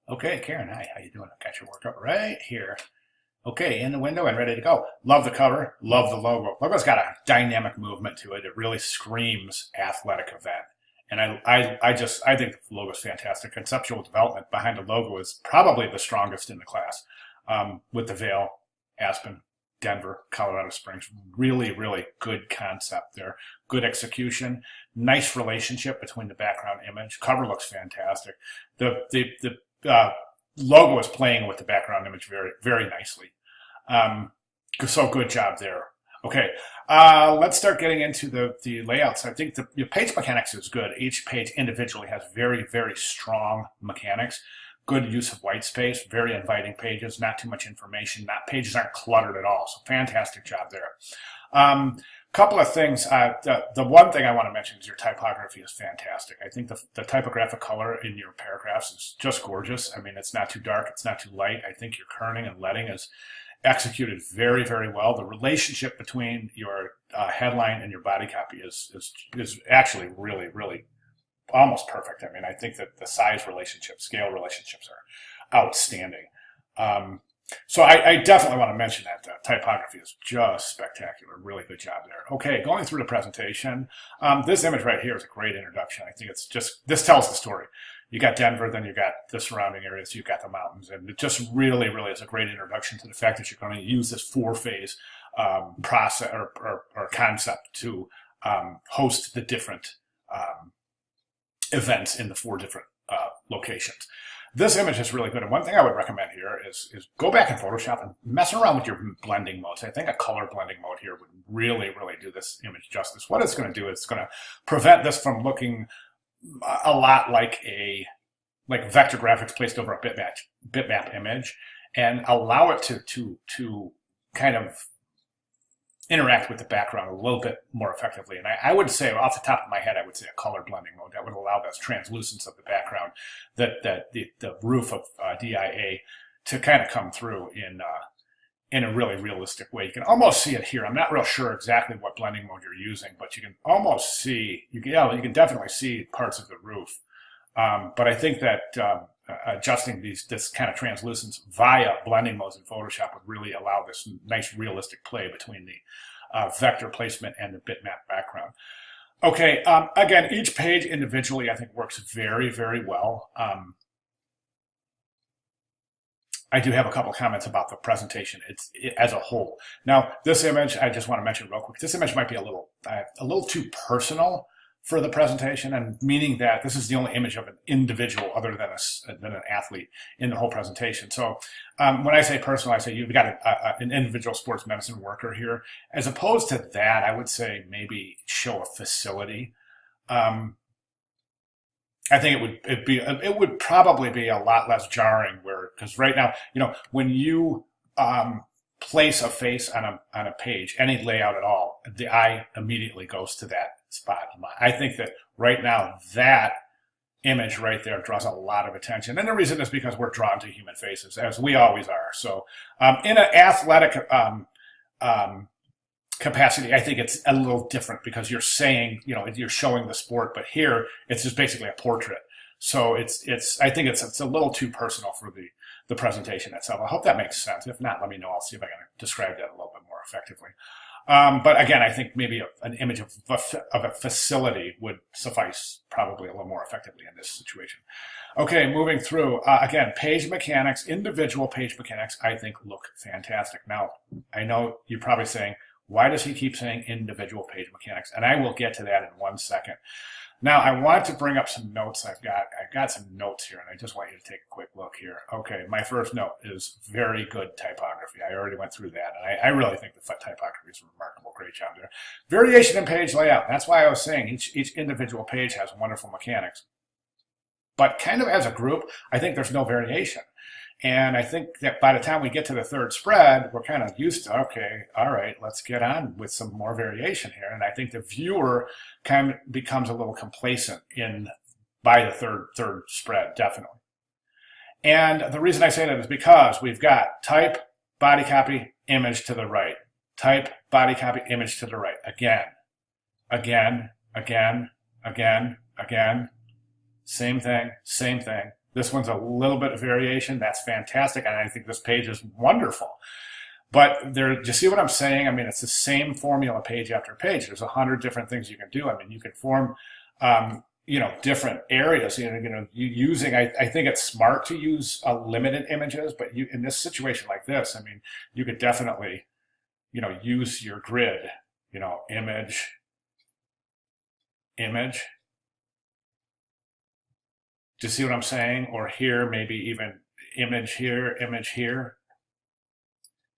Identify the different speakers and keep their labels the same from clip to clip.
Speaker 1: Okay, Karen, hi. How you doing? I got your workout right here. Okay, in the window and ready to go. Love the cover. Love the logo. Logo's got a dynamic movement to it. It really screams athletic event. And I think the logo's fantastic. Conceptual development behind the logo is probably the strongest in the class. With the Vail, Aspen, Denver, Colorado Springs, really, really good concept there. Good execution. Nice relationship between the background image. Cover looks fantastic. The logo is playing with the background image very, very nicely. So good job there. Okay, let's start getting into the layouts. I think the page mechanics is good. Each page individually has very, very strong mechanics. Good use of white space, very inviting pages, not too much information. Pages aren't cluttered at all. So fantastic job there. Couple of things. The one thing I want to mention is your typography is fantastic. I think the typographic color in your paragraphs is just gorgeous. I mean, it's not too dark, it's not too light. I think your kerning and leading is executed very, very well. The relationship between your headline and your body copy is actually really, really almost perfect. I mean, I think that the size relationships, scale relationships are outstanding. So I definitely want to mention that typography is just spectacular. Really good job there. Okay, going through the presentation. This image right here is a great introduction. I think this tells the story. You got Denver, then you got the surrounding areas, you got the mountains, and it just really, really is a great introduction to the fact that you're going to use this four-phase process or concept to host the different events in the four different locations. This image is really good, and one thing I would recommend here is go back in Photoshop and mess around with your blending modes. I think a color blending mode here would really, really do this image justice. What it's going to do is it's going to prevent this from looking a lot like vector graphics placed over a bitmap image, and allow it to kind of interact with the background a little bit more effectively. And I would say, off the top of my head, I would say a color blending mode that would allow this translucence of the background, that the roof of DIA to kind of come through in a really realistic way. You can almost see it here. I'm not real sure exactly what blending mode you're using, but you can almost see, you can definitely see parts of the roof. But I think that adjusting this kind of translucence via blending modes in Photoshop would really allow this nice realistic play between the vector placement and the bitmap background. Okay, again, each page individually I think works very, very well. I do have a couple of comments about the presentation as a whole. Now, this image, I just want to mention real quick, this image might be a little too personal for the presentation, and meaning that this is the only image of an individual other than an athlete in the whole presentation. So when I say personal, I say you've got an individual sports medicine worker here. As opposed to that, I would say maybe show a facility. I think it would probably be a lot less jarring, because right now, when you place a face on a page, any layout at all, the eye immediately goes to that spot. I think that right now that image right there draws a lot of attention, and the reason is because we're drawn to human faces, as we always are. So in an athletic capacity, I think it's a little different, because you're saying, you're showing the sport, but here it's just basically a portrait. So I think it's a little too personal for the presentation itself. I hope that makes sense. If not, let me know. I'll see if I can describe that a little bit more effectively. But again, I think maybe an image of a facility would suffice probably a little more effectively in this situation. Okay, moving through. Again, page mechanics, individual page mechanics, I think look fantastic. Now, I know you're probably saying, why does he keep saying individual page mechanics? And I will get to that in 1 second. Now, I want to bring up some notes I've got some notes here, and I just want you to take a quick look here. Okay, my first note is very good typography. I already went through that, and I really think the typography is remarkable. Great job there. Variation in page layout. That's why I was saying each individual page has wonderful mechanics. But kind of as a group, I think there's no variation. And I think that by the time we get to the third spread, we're kind of used to, okay, all right, let's get on with some more variation here. And I think the viewer kind of becomes a little complacent by the third spread, definitely. And the reason I say that is because we've got type, body copy, image to the right. Type, body copy, image to the right. Again, again, again, again, again. Same thing, same thing, This one's a little bit of variation. That's fantastic. And I think this page is wonderful. But there, do you see what I'm saying? I mean, it's the same formula page after page. There's 100 different things you can do. I mean, you can form, different areas. Using. I think it's smart to use limited images, but in this situation like this, I mean, you could definitely, use your grid. Image. Do you see what I'm saying? Or here, maybe even image here, image here.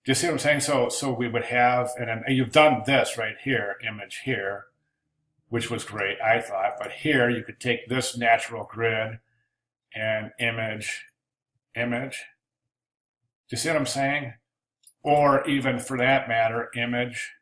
Speaker 1: Do you see what I'm saying? So we would have, and you've done this right here, image here, which was great, I thought. But here you could take this natural grid and image. Do you see what I'm saying? Or even for that matter, image.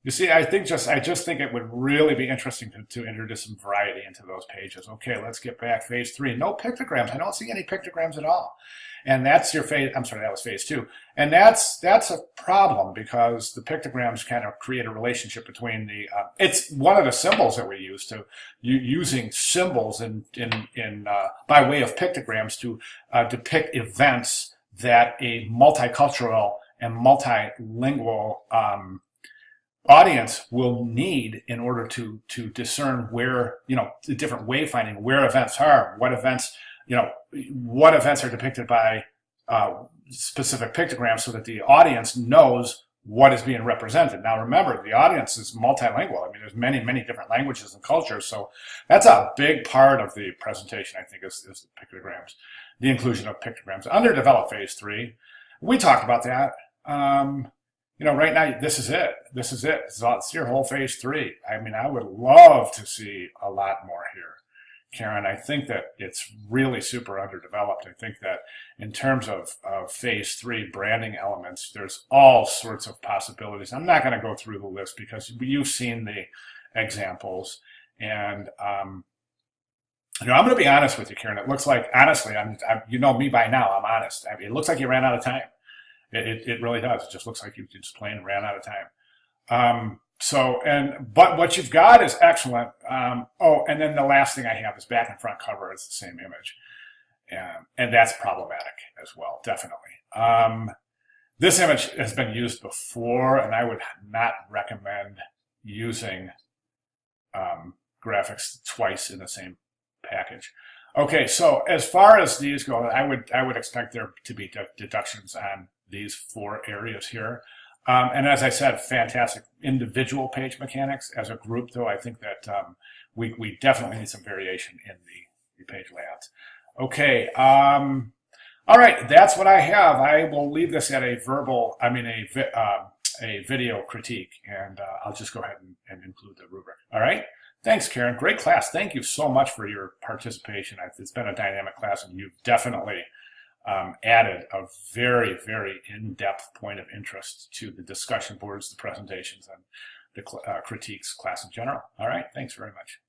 Speaker 1: You see, I just think it would really be interesting to introduce some variety into those pages. Okay, let's get back. Phase 3. No pictograms. I don't see any pictograms at all. And that's your phase. I'm sorry, that was phase 2. And that's a problem because the pictograms kind of create a relationship between the. It's one of the symbols that we use to using symbols by way of pictograms to depict events that a multicultural and multilingual audience will need in order to discern where, the different wayfinding, where events are, what events are depicted by specific pictograms so that the audience knows what is being represented. Now remember, the audience is multilingual. I mean, there's many, many different languages and cultures. So that's a big part of the presentation, I think, is the pictograms, the inclusion of pictograms. Underdeveloped phase 3, we talked about that. Right now, this is it. It's your whole phase 3. I mean, I would love to see a lot more here, Karen. I think that it's really super underdeveloped. I think that in terms of phase 3 branding elements, there's all sorts of possibilities. I'm not going to go through the list because you've seen the examples. And, I'm going to be honest with you, Karen. It looks like, honestly, you know me by now, I'm honest. I mean, it looks like you ran out of time. It really does. It just looks like you just plain ran out of time. But what you've got is excellent. And then the last thing I have is back and front cover is the same image. And that's problematic as well, definitely. This image has been used before, and I would not recommend using graphics twice in the same package. Okay, so as far as these go, I would expect there to be deductions on these 4 areas here. And as I said, fantastic individual page mechanics. As a group, though, I think that we definitely need some variation in the page layouts. Okay, all right, that's what I have. I will leave this at a video critique, and I'll just go ahead and include the rubric. All right. Thanks, Karen. Great class. Thank you so much for your participation. It's been a dynamic class, and you've definitely added a very, very in-depth point of interest to the discussion boards, the presentations, and the critiques class in general. All right. Thanks very much.